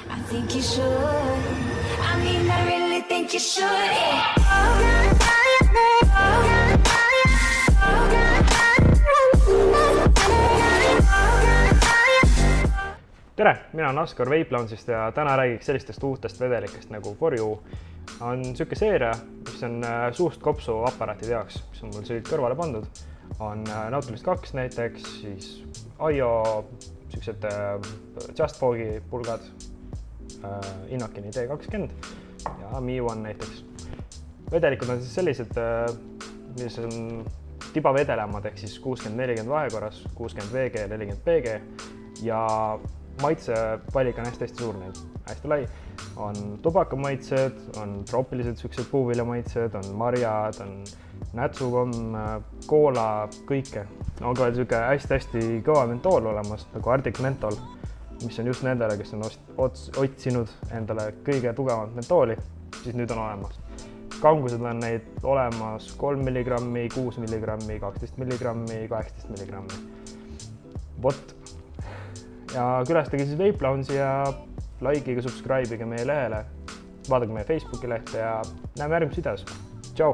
I think you should. I mean, I really think you should. Tere, mina olen Askar Vape Lounge'ist ja täna räägiks sellistest uutest vedelikest nagu For You. On selline seeria, mis on suust kopsu aparaatide jaoks, mis on mul siit kõrvale pandud. On Nautilus 2 näiteks, siis IO, sellised Just Fogi pulgad, Innokini T20 ja Mi1 näiteks. Vedelikud on siis sellised, mis on tiba vedelemad, ehk siis 60-40 vahekorras, 60 VG, 40 PG ja maitsevalik on hästi suur neil, hästi lai. On tubakamaitsed, on troopilised sellised puuviljamaitsed, on marjad, on nätsukomm, koola, kõike. On ka veel selline hästi kõva mentool olemas, nagu Arctic Menthol, mis on just nendele, kes on otsinud endale kõige tugevamat mentooli, siis nüüd on olemas. Kangused on neid olemas 3 mg, 6 mg, 12 mg, 18 mg. Vot. Ja külastage siis Vape Lounge'i ja likeige, subscribe'ige meie lehele, vaadake meie Facebooki lehte ja näeme järgmises videos. Tšau!